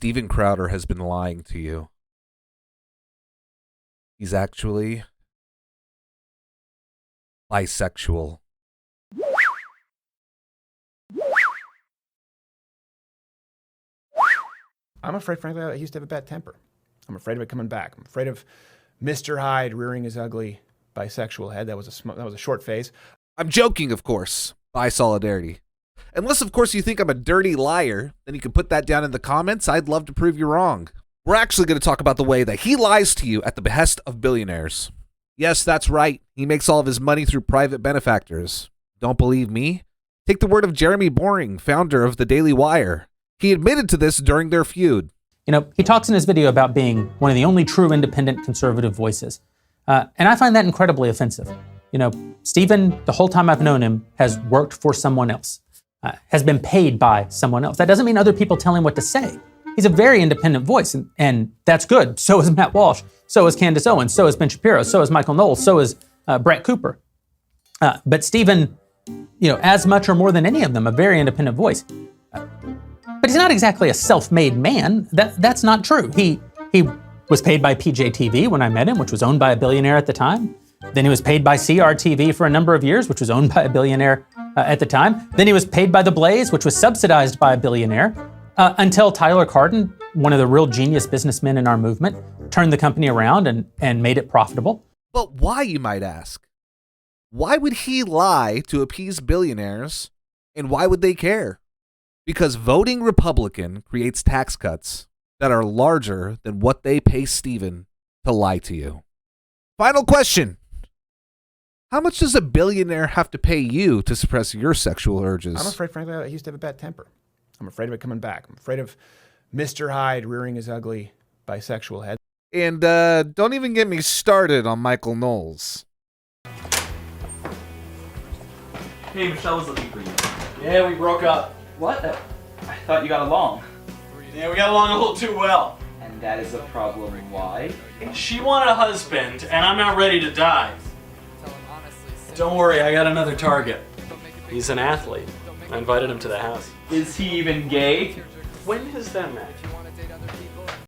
Steven Crowder has been lying to you. He's actually bisexual. I'm afraid, frankly, I used to have a bad temper. I'm afraid of it coming back. I'm afraid of Mr. Hyde rearing his ugly bisexual head. That was a short phase. I'm joking, of course. By solidarity. Unless, of course, you think I'm a dirty liar, then you can put that down in the comments. I'd love to prove you wrong. We're actually going to talk about the way that he lies to you at the behest of billionaires. Yes, that's right. He makes all of his money through private benefactors. Don't believe me? Take the word of Jeremy Boring, founder of the Daily Wire. He admitted to this during their feud. You know, he talks in his video about being one of the only true independent conservative voices. And I find that incredibly offensive. You know, Stephen, the whole time I've known him, has worked for someone else, has been paid by someone else. That doesn't mean other people tell him what to say. He's a very independent voice, and that's good. So is Matt Walsh. So is Candace Owens. So is Ben Shapiro. So is Michael Knowles. So is Brett Cooper. But Stephen, you know, as much or more than any of them, a very independent voice. But he's not exactly a self-made man. That's not true. He was paid by PJTV when I met him, which was owned by a billionaire at the time. Then he was paid by CRTV for a number of years, which was owned by a billionaire at the time. Then he was paid by The Blaze, which was subsidized by a billionaire, until Tyler Cardon, one of the real genius businessmen in our movement, turned the company around and made it profitable. But why, you might ask? Why would he lie to appease billionaires, and why would they care? Because voting Republican creates tax cuts that are larger than what they pay Stephen to lie to you. Final question. How much does a billionaire have to pay you to suppress your sexual urges? I'm afraid, frankly, I used to have a bad temper. I'm afraid of it coming back. I'm afraid of Mr. Hyde rearing his ugly bisexual head. And don't even get me started on Michael Knowles. Hey, Michelle was looking for you. Yeah, we broke up. What? I thought you got along. Yeah, we got along a little too well. And that is a problem. Why? She wanted a husband, and I'm not ready to die. Don't worry, I got another target. He's an athlete. I invited him to the house. Is he even gay? When has that met?